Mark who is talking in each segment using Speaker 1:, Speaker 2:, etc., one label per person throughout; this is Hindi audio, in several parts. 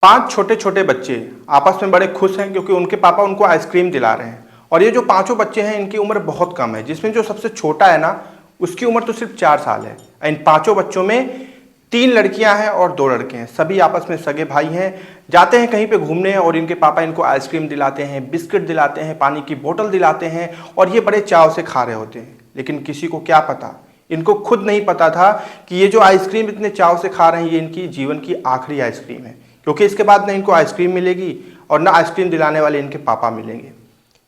Speaker 1: 5 छोटे छोटे बच्चे आपस में बड़े खुश हैं क्योंकि उनके पापा उनको आइसक्रीम दिला रहे हैं। और ये जो पांचों बच्चे हैं इनकी उम्र बहुत कम है, जिसमें जो सबसे छोटा है ना उसकी उम्र तो सिर्फ 4 साल है। इन पांचों बच्चों में 3 लड़कियां हैं और 2 लड़के हैं। सभी आपस में सगे भाई हैं। जाते हैं कहीं पे घूमने और इनके पापा इनको आइसक्रीम दिलाते हैं, बिस्किट दिलाते हैं, पानी की बोतल दिलाते हैं और ये बड़े चाव से खा रहे होते हैं। लेकिन किसी को क्या पता, इनको खुद नहीं पता था कि ये जो आइसक्रीम इतने चाव से खा रहे हैं ये इनकी जीवन की आखिरी आइसक्रीम है, क्योंकि इसके बाद ना इनको आइसक्रीम मिलेगी और ना आइसक्रीम दिलाने वाले इनके पापा मिलेंगे।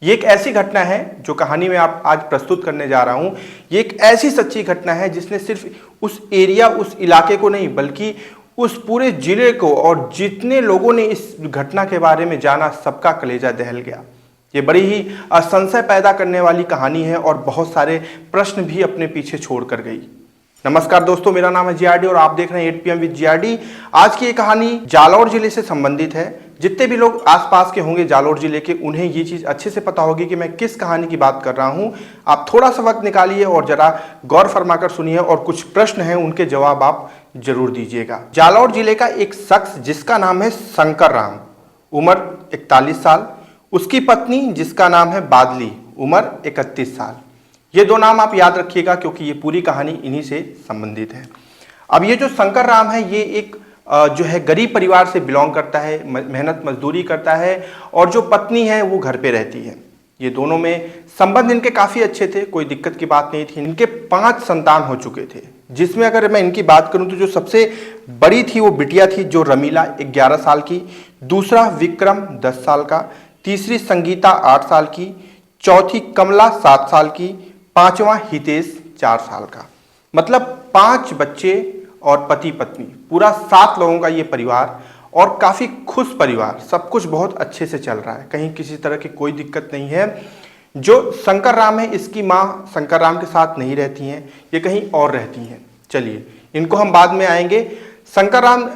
Speaker 1: ये एक ऐसी घटना है जो कहानी में आप आज प्रस्तुत करने जा रहा हूं। ये एक ऐसी सच्ची घटना है जिसने सिर्फ उस एरिया, उस इलाके को नहीं बल्कि उस पूरे जिले को और जितने लोगों ने इस घटना के बारे में जाना सबका कलेजा दहल गया। ये बड़ी ही संशय पैदा करने वाली कहानी है और बहुत सारे प्रश्न भी अपने पीछे छोड़ कर गई। नमस्कार दोस्तों, मेरा नाम है जीआरडी और आप देख रहे हैं 8 PM विद जीआरडी। आज की ये कहानी जालौर जिले से संबंधित है। जितने भी लोग आसपास के होंगे जालौर जिले के, उन्हें ये चीज़ अच्छे से पता होगी कि मैं किस कहानी की बात कर रहा हूं। आप थोड़ा सा वक्त निकालिए और जरा गौर फरमाकर सुनिए और कुछ प्रश्न हैं उनके जवाब आप जरूर दीजिएगा। जालौर जिले का एक शख्स जिसका नाम है शंकर राम, उम्र 41 साल। उसकी पत्नी जिसका नाम है बादली, उम्र 31 साल। ये 2 नाम आप याद रखिएगा क्योंकि ये पूरी कहानी इन्हीं से संबंधित है। अब ये जो शंकर राम है ये एक जो है गरीब परिवार से बिलोंग करता है, मेहनत मजदूरी करता है और जो पत्नी है वो घर पे रहती है। ये दोनों में संबंध इनके काफ़ी अच्छे थे, कोई दिक्कत की बात नहीं थी। इनके 5 संतान हो चुके थे, जिसमें अगर मैं इनकी बात करूं तो जो सबसे बड़ी थी वो बिटिया थी जो रमीला 11 साल की, दूसरा विक्रम 10 साल का, तीसरी संगीता 8 साल की, चौथी कमला 7 साल की, 5वां हितेश 4 साल का। मतलब 5 बच्चे और पति पत्नी, पूरा 7 लोगों का ये परिवार और काफ़ी खुश परिवार। सब कुछ बहुत अच्छे से चल रहा है, कहीं किसी तरह की कोई दिक्कत नहीं है। जो शंकर राम है इसकी माँ शंकर राम के साथ नहीं रहती हैं, ये कहीं और रहती हैं। चलिए इनको हम बाद में आएंगे। शंकर राम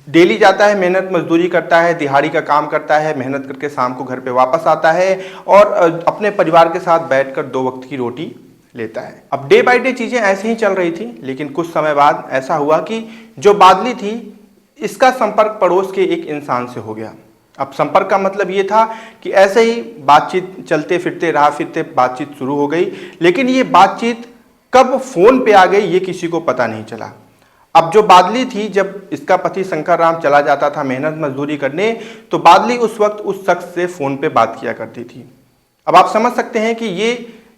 Speaker 1: डेली जाता है, मेहनत मजदूरी करता है, दिहाड़ी का काम करता है, मेहनत करके शाम को घर पे वापस आता है और अपने परिवार के साथ बैठकर 2 वक्त की रोटी लेता है। अब डे बाय डे चीजें ऐसे ही चल रही थी, लेकिन कुछ समय बाद ऐसा हुआ कि जो बादली थी इसका संपर्क पड़ोस के एक इंसान से हो गया। अब संपर्क का मतलब ये था कि ऐसे ही बातचीत चलते फिरते राह फिरते बातचीत शुरू हो गई, लेकिन ये बातचीत कब फोन पे आ गई ये किसी को पता नहीं चला। अब जो बादली थी, जब इसका पति शंकर राम चला जाता था मेहनत मजदूरी करने, तो बादली उस वक्त उस शख्स से फोन पे बात किया करती थी। अब आप समझ सकते हैं कि ये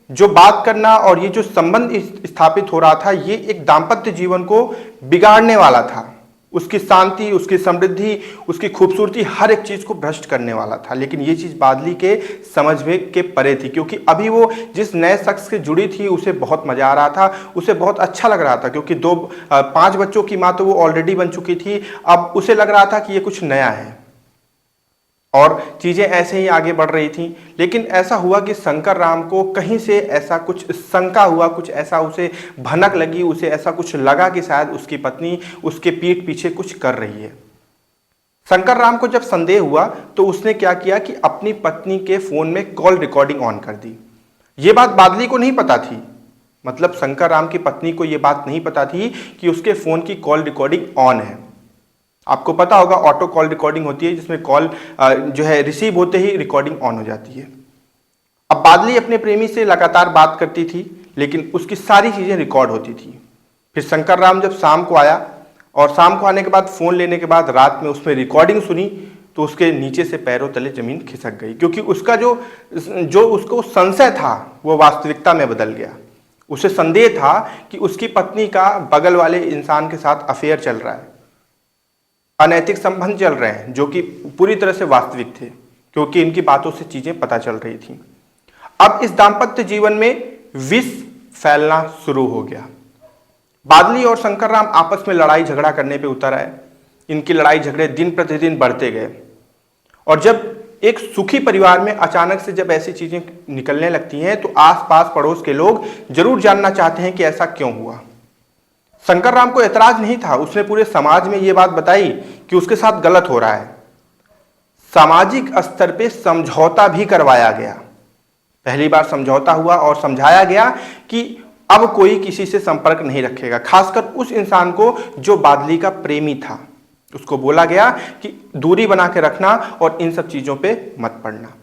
Speaker 1: जो बात करना और ये जो संबंध स्थापित हो रहा था ये एक दाम्पत्य जीवन को बिगाड़ने वाला था। उसकी शांति, उसकी समृद्धि, उसकी खूबसूरती, हर एक चीज को भ्रष्ट करने वाला था। लेकिन ये चीज बादली के समझ में के परे थी, क्योंकि अभी वो जिस नए शख्स से जुड़ी थी उसे बहुत मजा आ रहा था, उसे बहुत अच्छा लग रहा था, क्योंकि 5 बच्चों की माँ तो वो ऑलरेडी बन चुकी थी। अब उसे लग रहा था कि ये कुछ नया है और चीजें ऐसे ही आगे बढ़ रही थी। लेकिन ऐसा हुआ कि शंकर राम को कहीं से ऐसा कुछ शंका हुआ, कुछ ऐसा उसे भनक लगी, उसे ऐसा कुछ लगा कि शायद उसकी पत्नी उसके पीठ पीछे कुछ कर रही है। शंकर राम को जब संदेह हुआ तो उसने क्या किया कि अपनी पत्नी के फोन में कॉल रिकॉर्डिंग ऑन कर दी। ये बात बादली को नहीं पता थी, मतलब शंकर राम की पत्नी को यह बात नहीं पता थी कि उसके फोन की कॉल रिकॉर्डिंग ऑन है। आपको पता होगा ऑटो कॉल रिकॉर्डिंग होती है जिसमें कॉल जो है रिसीव होते ही रिकॉर्डिंग ऑन हो जाती है। अब बादली अपने प्रेमी से लगातार बात करती थी, लेकिन उसकी सारी चीजें रिकॉर्ड होती थी। फिर शंकर राम जब शाम को आया और शाम को आने के बाद फोन लेने के बाद रात में उसमें रिकॉर्डिंग सुनी तो उसके नीचे से पैरों तले जमीन खिसक गई, क्योंकि उसका जो उसको संशय था वो वास्तविकता में बदल गया। उसे संदेह था कि उसकी पत्नी का बगल वाले इंसान के साथ अफेयर चल रहा है, अनैतिक संबंध चल रहे हैं, जो कि पूरी तरह से वास्तविक थे, क्योंकि इनकी बातों से चीजें पता चल रही थी। अब इस दाम्पत्य जीवन में विष फैलना शुरू हो गया। बादली और शंकर राम आपस में लड़ाई झगड़ा करने पे उतर आए। इनकी लड़ाई झगड़े दिन प्रतिदिन बढ़ते गए और जब एक सुखी परिवार में अचानक से जब ऐसी चीजें निकलने लगती हैं तो आसपास पड़ोस के लोग जरूर जानना चाहते हैं कि ऐसा क्यों हुआ। शंकर राम को ऐतराज नहीं था, उसने पूरे समाज में यह बात बताई कि उसके साथ गलत हो रहा है। सामाजिक स्तर पे समझौता भी करवाया गया। पहली बार समझौता हुआ और समझाया गया कि अब कोई किसी से संपर्क नहीं रखेगा, खासकर उस इंसान को जो बादली का प्रेमी था। उसको बोला गया कि दूरी बना के रखना और इन सब चीजों पे मत पड़ना।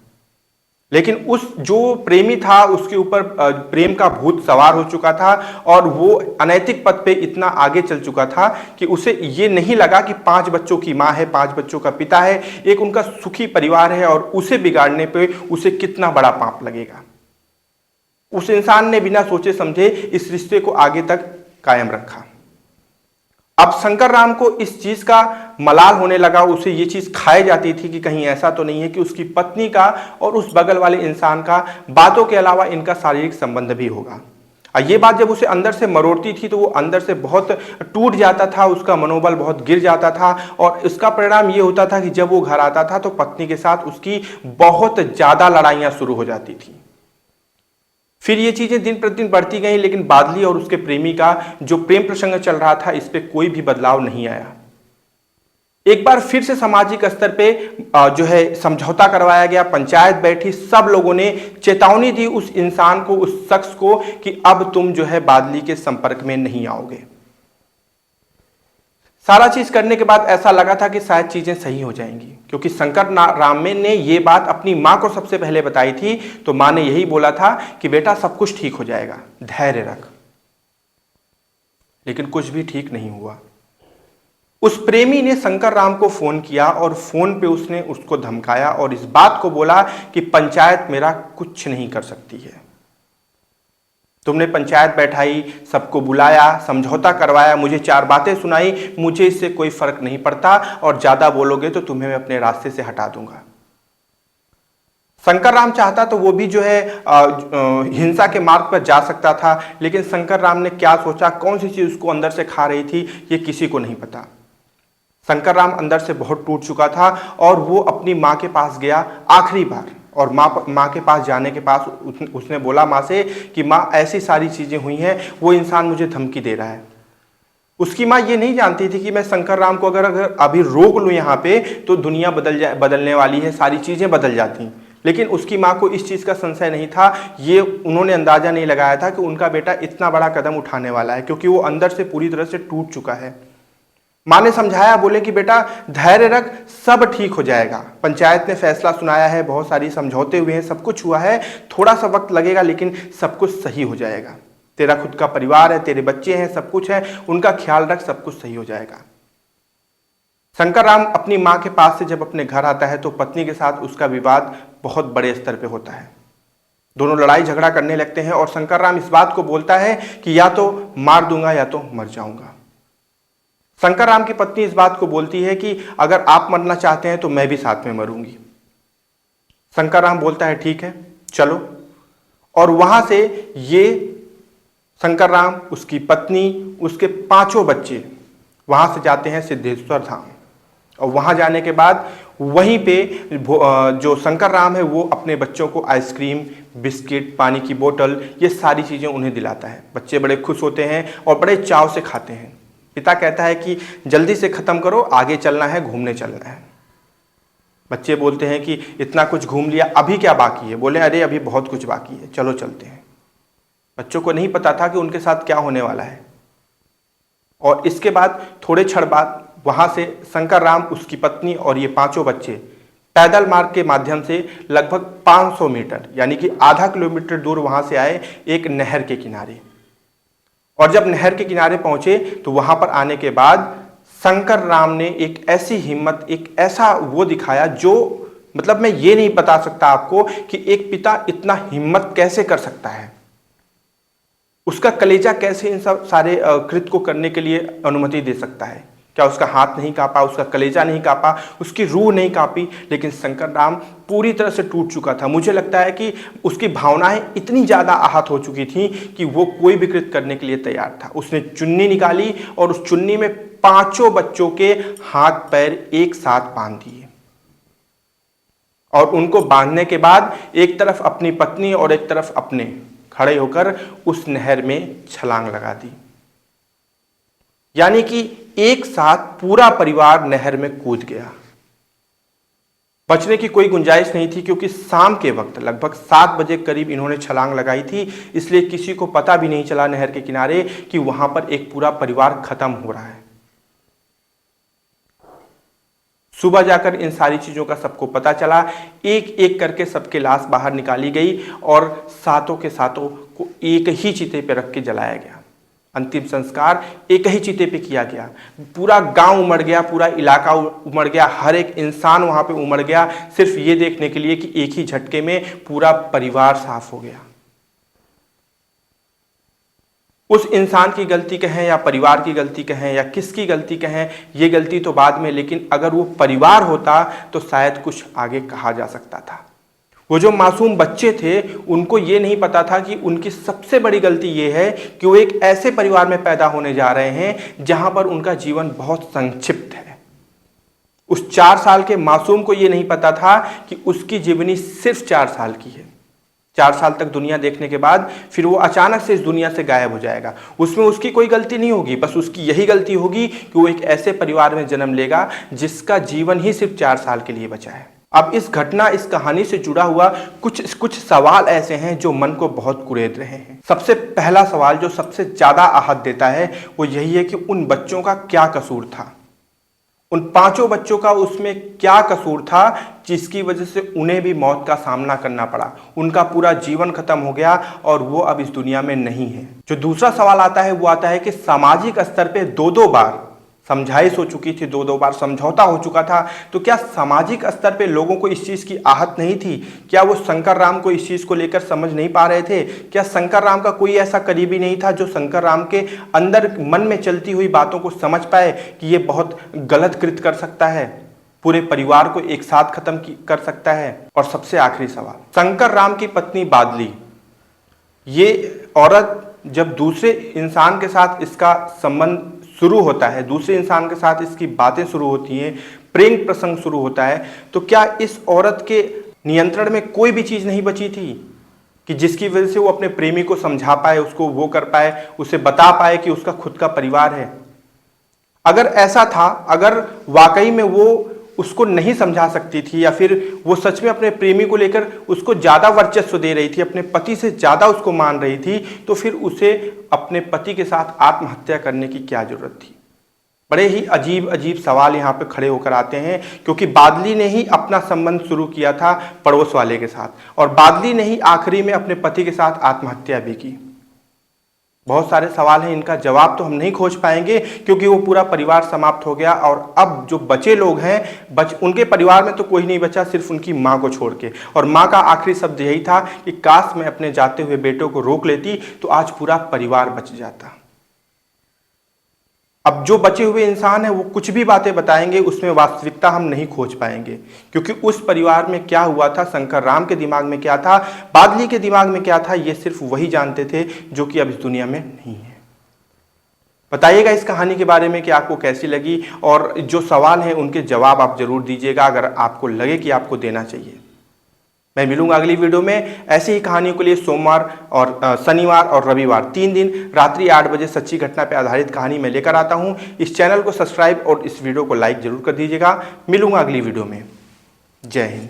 Speaker 1: लेकिन उस जो प्रेमी था उसके ऊपर प्रेम का भूत सवार हो चुका था और वो अनैतिक पथ पे इतना आगे चल चुका था कि उसे ये नहीं लगा कि 5 बच्चों की माँ है, 5 बच्चों का पिता है, एक उनका सुखी परिवार है और उसे बिगाड़ने पे उसे कितना बड़ा पाप लगेगा। उस इंसान ने बिना सोचे समझे इस रिश्ते को आगे तक कायम रखा। अब शंकर राम को इस चीज का मलाल होने लगा, उसे ये चीज खाई जाती थी कि कहीं ऐसा तो नहीं है कि उसकी पत्नी का और उस बगल वाले इंसान का बातों के अलावा इनका शारीरिक संबंध भी होगा। और ये बात जब उसे अंदर से मरोड़ती थी तो वो अंदर से बहुत टूट जाता था, उसका मनोबल बहुत गिर जाता था और इसका परिणाम ये होता था कि जब वो घर आता था तो पत्नी के साथ उसकी बहुत ज्यादा लड़ाइयां शुरू हो जाती थी। फिर ये चीजें दिन प्रतिदिन बढ़ती गई, लेकिन बादली और उसके प्रेमी का जो प्रेम प्रसंग चल रहा था इस पे कोई भी बदलाव नहीं आया। एक बार फिर से सामाजिक स्तर पे जो है समझौता करवाया गया, पंचायत बैठी, सब लोगों ने चेतावनी दी उस इंसान को, उस शख्स को कि अब तुम जो है बादली के संपर्क में नहीं आओगे। सारा चीज करने के बाद ऐसा लगा था कि शायद चीजें सही हो जाएंगी, क्योंकि शंकर राम ने ये बात अपनी मां को सबसे पहले बताई थी। तो मां ने यही बोला था कि बेटा सब कुछ ठीक हो जाएगा, धैर्य रख। लेकिन कुछ भी ठीक नहीं हुआ। उस प्रेमी ने शंकर राम को फोन किया और फोन पे उसने उसको धमकाया और इस बात को बोला कि पंचायत मेरा कुछ नहीं कर सकती है। तुमने पंचायत बैठाई, सबको बुलाया, समझौता करवाया, मुझे 4 बातें सुनाई, मुझे इससे कोई फर्क नहीं पड़ता और ज्यादा बोलोगे तो तुम्हें मैं अपने रास्ते से हटा दूंगा। शंकर राम चाहता तो वो भी जो है हिंसा के मार्ग पर जा सकता था, लेकिन शंकर राम ने क्या सोचा, कौन सी चीज उसको अंदर से खा रही थी, ये किसी को नहीं पता। शंकर राम अंदर से बहुत टूट चुका था और वो अपनी माँ के पास गया आखिरी बार। और माँ के पास जाने के पास उसने बोला माँ से कि माँ ऐसी सारी चीजें हुई हैं, वो इंसान मुझे धमकी दे रहा है। उसकी माँ ये नहीं जानती थी कि मैं शंकर राम को अगर अभी रोक लूँ यहाँ पे तो दुनिया बदलने वाली है, सारी चीजें बदल जाती। लेकिन उसकी माँ को इस चीज का संशय नहीं था, ये उन्होंने अंदाजा नहीं लगाया था कि उनका बेटा इतना बड़ा कदम उठाने वाला है, क्योंकि वो अंदर से पूरी तरह से टूट चुका है। मां ने समझाया, बोले कि बेटा धैर्य रख, सब ठीक हो जाएगा। पंचायत ने फैसला सुनाया है, बहुत सारी समझौते हुए हैं, सब कुछ हुआ है, थोड़ा सा वक्त लगेगा लेकिन सब कुछ सही हो जाएगा। तेरा खुद का परिवार है, तेरे बच्चे हैं, सब कुछ है, उनका ख्याल रख, सब कुछ सही हो जाएगा। शंकर राम अपनी मां के पास से जब अपने घर आता है तो पत्नी के साथ उसका विवाद बहुत बड़े स्तर पे होता है। दोनों लड़ाई झगड़ा करने लगते हैं और शंकर राम इस बात को बोलता है कि या तो मार दूंगा या तो मर जाऊंगा। शंकर राम की पत्नी इस बात को बोलती है कि अगर आप मरना चाहते हैं तो मैं भी साथ में मरूंगी। शंकर राम बोलता है ठीक है चलो, और वहां से ये शंकर राम, उसकी पत्नी, उसके 5 बच्चे वहां से जाते हैं सिद्धेश्वर धाम। और वहां जाने के बाद वहीं पे जो शंकर राम है वो अपने बच्चों को आइसक्रीम, बिस्किट, पानी की बोतल, ये सारी चीजें उन्हें दिलाता है। बच्चे बड़े खुश होते हैं और बड़े चाव से खाते हैं। पिता कहता है कि जल्दी से खत्म करो, आगे चलना है, घूमने चलना है। बच्चे बोलते हैं कि इतना कुछ घूम लिया, अभी क्या बाकी है? बोले अरे अभी बहुत कुछ बाकी है, चलो चलते हैं। बच्चों को नहीं पता था कि उनके साथ क्या होने वाला है। और इसके बाद थोड़े क्षण बाद वहां से शंकर राम, उसकी पत्नी और ये 5 बच्चे पैदल मार्ग के माध्यम से लगभग 500 मीटर यानी कि आधा किलोमीटर दूर वहां से आए एक नहर के किनारे। और जब नहर के किनारे पहुंचे तो वहां पर आने के बाद शंकर राम ने एक ऐसी हिम्मत, एक ऐसा वो दिखाया जो मतलब मैं ये नहीं बता सकता आपको कि एक पिता इतना हिम्मत कैसे कर सकता है। उसका कलेजा कैसे इन सब सारे कृत्य को करने के लिए अनुमति दे सकता है। क्या उसका हाथ नहीं कांपा, उसका कलेजा नहीं कांपा, उसकी रूह नहीं कांपी? लेकिन शंकर राम पूरी तरह से टूट चुका था। मुझे लगता है कि उसकी भावनाएं इतनी ज्यादा आहत हो चुकी थी कि वो कोई भी कृत्य करने के लिए तैयार था। उसने चुन्नी निकाली और उस चुन्नी में 5 बच्चों के हाथ पैर एक साथ बांध दिए और उनको बांधने के बाद एक तरफ अपनी पत्नी और एक तरफ अपने खड़े होकर उस नहर में छलांग लगा दी। यानी कि एक साथ पूरा परिवार नहर में कूद गया। बचने की कोई गुंजाइश नहीं थी, क्योंकि शाम के वक्त लगभग 7 बजे करीब इन्होंने छलांग लगाई थी, इसलिए किसी को पता भी नहीं चला नहर के किनारे कि वहां पर एक पूरा परिवार खत्म हो रहा है। सुबह जाकर इन सारी चीज़ों का सबको पता चला, एक एक करके सबके लाश बाहर निकाली गई और सातों के सातों को एक ही चिते पर रख के जलाया गया। अंतिम संस्कार एक ही चिते पे किया गया। पूरा गांव उमड़ गया, पूरा इलाका उमड़ गया, हर एक इंसान वहां पे उमड़ गया, सिर्फ ये देखने के लिए कि एक ही झटके में पूरा परिवार साफ हो गया। उस इंसान की गलती कहें या परिवार की गलती कहें या किसकी गलती कहें, ये गलती तो बाद में, लेकिन अगर वो परिवार होता तो शायद कुछ आगे कहा जा सकता था। वो जो मासूम बच्चे थे उनको ये नहीं पता था कि उनकी सबसे बड़ी गलती ये है कि वो एक ऐसे परिवार में पैदा होने जा रहे हैं जहां पर उनका जीवन बहुत संक्षिप्त है। उस 4 साल के मासूम को ये नहीं पता था कि उसकी जीवनी सिर्फ 4 साल की है। 4 साल तक दुनिया देखने के बाद फिर वो अचानक से इस दुनिया से गायब हो जाएगा। उसमें उसकी कोई गलती नहीं होगी, बस उसकी यही गलती होगी कि वो एक ऐसे परिवार में जन्म लेगा जिसका जीवन ही सिर्फ 4 साल के लिए बचा है। अब इस कहानी से जुड़ा हुआ कुछ सवाल ऐसे हैं जो मन को बहुत कुरेद रहे हैं। सबसे पहला सवाल जो सबसे ज्यादा आहत देता है वो यही है कि उन बच्चों का क्या कसूर था, उन 5 बच्चों का उसमें क्या कसूर था जिसकी वजह से उन्हें भी मौत का सामना करना पड़ा, उनका पूरा जीवन खत्म हो गया और वो अब इस दुनिया में नहीं है। जो दूसरा सवाल आता है वो आता है कि सामाजिक स्तर पे 2-2 बार समझाइश हो चुकी थी, 2-2 बार समझौता हो चुका था, तो क्या सामाजिक स्तर पे लोगों को इस चीज़ की आहत नहीं थी? क्या वो शंकर राम को इस चीज़ को लेकर समझ नहीं पा रहे थे? क्या शंकर राम का कोई ऐसा करीबी नहीं था जो शंकर राम के अंदर मन में चलती हुई बातों को समझ पाए कि ये बहुत गलत कृत्य कर सकता है, पूरे परिवार को एक साथ खत्म कर सकता है? और सबसे आखिरी सवाल, शंकर राम की पत्नी बादली, ये औरत जब दूसरे इंसान के साथ इसका संबंध शुरू होता है, दूसरे इंसान के साथ इसकी बातें शुरू होती हैं, प्रेम प्रसंग शुरू होता है, तो क्या इस औरत के नियंत्रण में कोई भी चीज़ नहीं बची थी कि जिसकी वजह से वो अपने प्रेमी को समझा पाए, उसको वो कर पाए, उसे बता पाए कि उसका खुद का परिवार है? अगर ऐसा था, अगर वाकई में वो उसको नहीं समझा सकती थी या फिर वो सच में अपने प्रेमी को लेकर उसको ज़्यादा वर्चस्व दे रही थी, अपने पति से ज़्यादा उसको मान रही थी, तो फिर उसे अपने पति के साथ आत्महत्या करने की क्या जरूरत थी? बड़े ही अजीब अजीब सवाल यहाँ पे खड़े होकर आते हैं, क्योंकि बादली ने ही अपना संबंध शुरू किया था पड़ोस वाले के साथ और बादली ने ही आखिरी में अपने पति के साथ आत्महत्या भी की। बहुत सारे सवाल हैं, इनका जवाब तो हम नहीं खोज पाएंगे क्योंकि वो पूरा परिवार समाप्त हो गया और अब जो बचे लोग हैं उनके परिवार में तो कोई नहीं बचा, सिर्फ उनकी माँ को छोड़ के। और माँ का आखिरी शब्द यही था कि काश मैं अपने जाते हुए बेटों को रोक लेती तो आज पूरा परिवार बच जाता। अब जो बचे हुए इंसान है वो कुछ भी बातें बताएंगे, उसमें वास्तविकता हम नहीं खोज पाएंगे, क्योंकि उस परिवार में क्या हुआ था, शंकर राम के दिमाग में क्या था, बादली के दिमाग में क्या था, ये सिर्फ वही जानते थे जो कि अब इस दुनिया में नहीं है। बताइएगा इस कहानी के बारे में कि आपको कैसी लगी, और जो सवाल हैं उनके जवाब आप जरूर दीजिएगा अगर आपको लगे कि आपको देना चाहिए। मैं मिलूंगा अगली वीडियो में ऐसी ही कहानियों के लिए। सोमवार और शनिवार और रविवार 3 दिन रात्रि 8 बजे सच्ची घटना पर आधारित कहानी मैं लेकर आता हूं। इस चैनल को सब्सक्राइब और इस वीडियो को लाइक जरूर कर दीजिएगा। मिलूंगा अगली वीडियो में। जय हिंद।